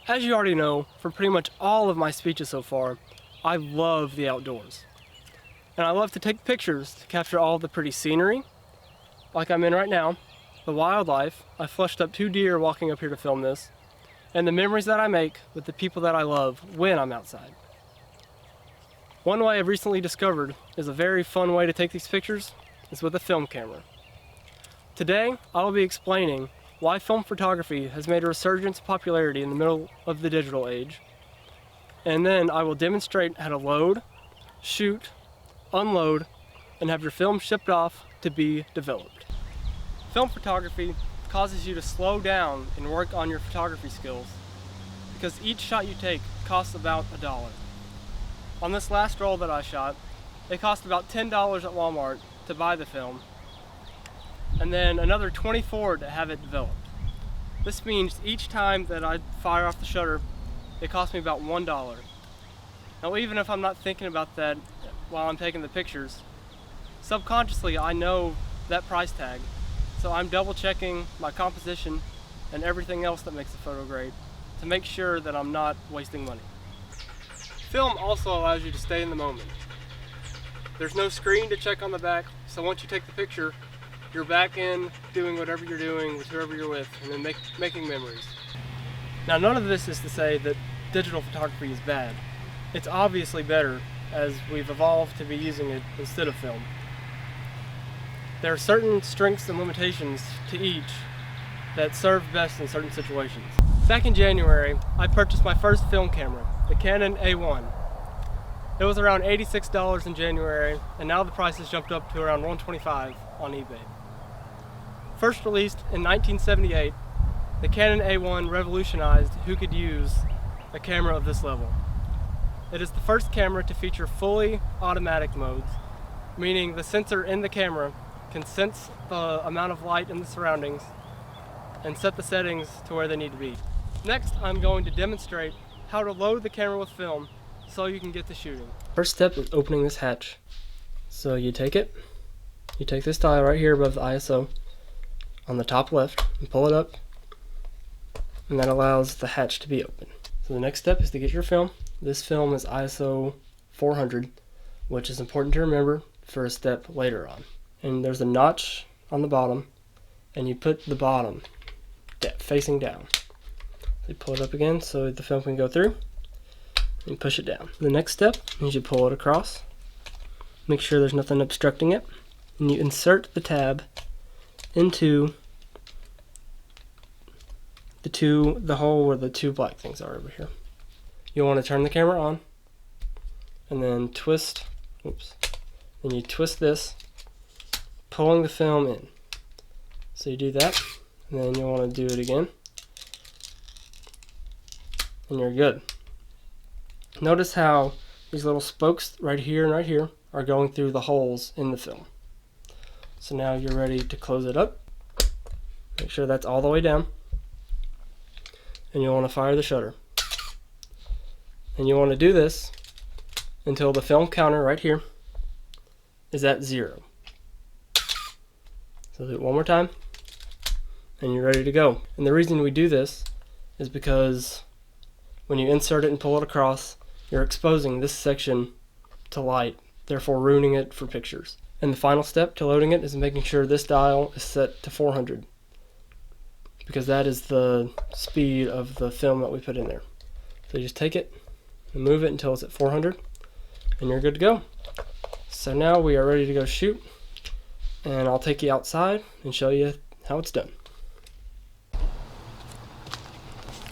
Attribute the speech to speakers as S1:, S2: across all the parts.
S1: As you already know from pretty much all of my speeches so far, I love the outdoors. And I love to take pictures to capture all the pretty scenery, like I'm in right now, the wildlife. I flushed up 2 deer walking up here to film this, and the memories that I make with the people that I love when I'm outside. One way I've recently discovered is a very fun way to take these pictures is with a film camera. Today, I will be explaining why film photography has made a resurgence of popularity in the middle of the digital age. And then I will demonstrate how to load, shoot, unload, and have your film shipped off to be developed. Film photography causes you to slow down and work on your photography skills because each shot you take costs about $1. On this last roll that I shot, it cost about $10 at Walmart to buy the film, and then another $24 to have it developed. This means each time that I fire off the shutter, it costs me about $1. Now even if I'm not thinking about that while I'm taking the pictures, subconsciously I know that price tag, so I'm double checking my composition and everything else that makes the photo great to make sure that I'm not wasting money. Film also allows you to stay in the moment. There's no screen to check on the back, so once you take the picture, you're back in doing whatever you're doing with whoever you're with, and then making memories. Now none of this is to say that digital photography is bad. It's obviously better as we've evolved to be using it instead of film. There are certain strengths and limitations to each that serve best in certain situations. Back in January, I purchased my first film camera, the Canon A1. It was around $86 in January, and now the price has jumped up to around $125 on eBay. First released in 1978, the Canon A1 revolutionized who could use a camera of this level. It is the first camera to feature fully automatic modes, meaning the sensor in the camera can sense the amount of light in the surroundings and set the settings to where they need to be. Next, I'm going to demonstrate how to load the camera with film so you can get to shooting. First step is opening this hatch. So you take this dial right here above the ISO on the top left and pull it up, and that allows the hatch to be open. So the next step is to get your film. This film is ISO 400, which is important to remember for a step later on. And there's a notch on the bottom, and you put the bottom facing down. So you pull it up again so the film can go through, and push it down. The next step is you pull it across, make sure there's nothing obstructing it, and you insert the tab into the hole where the two black things are over here. You'll want to turn the camera on, and then twist, then you twist this, pulling the film in. So you do that, and then you'll want to do it again, and you're good. Notice how these little spokes right here and right here are going through the holes in the film. So now you're ready to close it up. Make sure that's all the way down, and you'll want to fire the shutter. And you want to do this until the film counter right here is at 0. So do it one more time, and you're ready to go. And the reason we do this is because when you insert it and pull it across, you're exposing this section to light, therefore ruining it for pictures. And the final step to loading it is making sure this dial is set to 400, because that is the speed of the film that we put in there. So you just take it and move it until it's at 400, and you're good to go. So now we are ready to go shoot, and I'll take you outside and show you how it's done.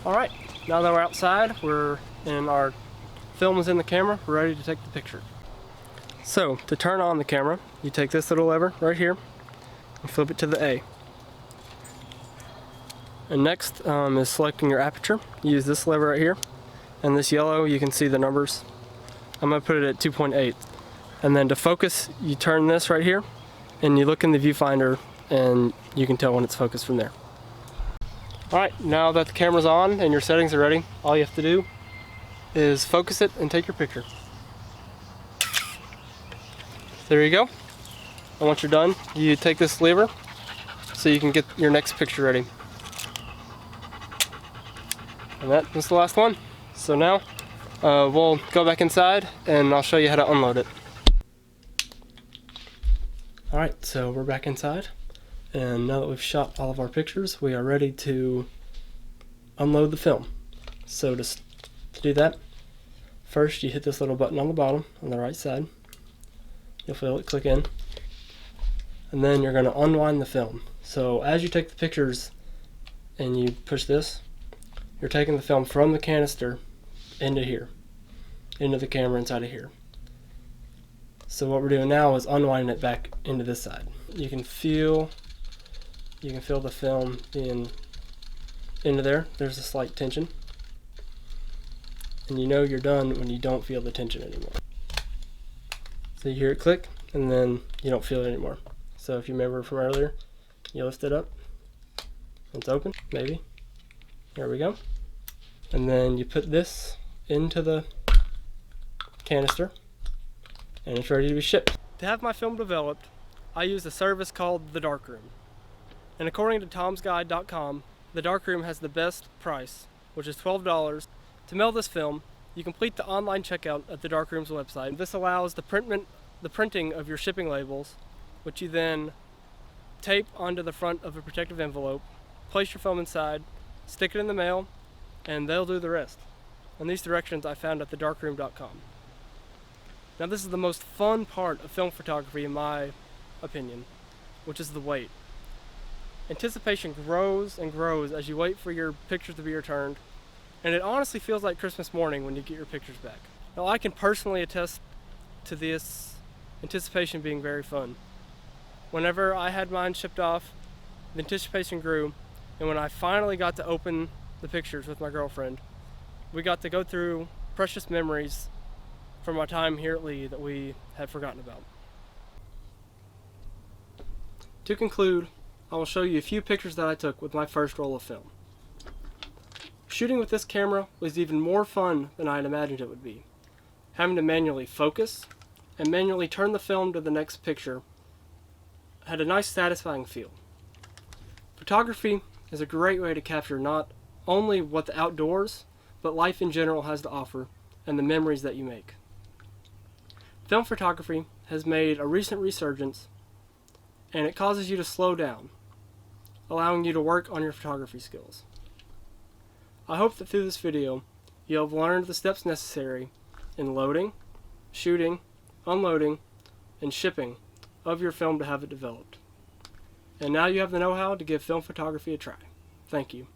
S1: Alright, now that we're outside, our film is in the camera, we're ready to take the picture. So, to turn on the camera, you take this little lever right here and flip it to the A. And next is selecting your aperture. You use this lever right here, and this yellow, you can see the numbers. I'm going to put it at 2.8. And then to focus, you turn this right here, and you look in the viewfinder, and you can tell when it's focused from there. Alright, now that the camera's on and your settings are ready, all you have to do is focus it and take your picture. There you go. And once you're done, you take this lever so you can get your next picture ready. And that was the last one. So now we'll go back inside and I'll show you how to unload it. Alright, so we're back inside, and now that we've shot all of our pictures, we are ready to unload the film. So to do that, first you hit this little button on the bottom on the right side. You'll feel it click in, and then you're going to unwind the film. So as you take the pictures and you push this, you're taking the film from the canister into here, into the camera inside of here. So what we're doing now is unwinding it back into this side. You can feel the film being into there. There's a slight tension. And you know you're done when you don't feel the tension anymore. So you hear it click, and then you don't feel it anymore. So if you remember from earlier, you lift it up. It's open, maybe. There we go. And then you put this into the canister, and it's ready to be shipped. To have my film developed, I used a service called The Darkroom. And according to tomsguide.com, The Darkroom has the best price, which is $12. To mail this film, you complete the online checkout at The Darkroom's website. This allows the printing of your shipping labels, which you then tape onto the front of a protective envelope, place your film inside, stick it in the mail, and they'll do the rest. And these directions I found at thedarkroom.com. Now this is the most fun part of film photography in my opinion, which is the wait. Anticipation grows and grows as you wait for your pictures to be returned, and it honestly feels like Christmas morning when you get your pictures back. Now I can personally attest to this anticipation being very fun. Whenever I had mine shipped off, the anticipation grew, and when I finally got to open the pictures with my girlfriend, we got to go through precious memories from my time here at Lee that we had forgotten about. To conclude, I will show you a few pictures that I took with my first roll of film. Shooting with this camera was even more fun than I had imagined it would be. Having to manually focus and manually turn the film to the next picture had a nice satisfying feel. Photography is a great way to capture not only what the outdoors, but life in general has to offer and the memories that you make. Film photography has made a recent resurgence, and it causes you to slow down, allowing you to work on your photography skills. I hope that through this video, you'll have learned the steps necessary in loading, shooting, unloading, and shipping of your film to have it developed. And now you have the know-how to give film photography a try. Thank you.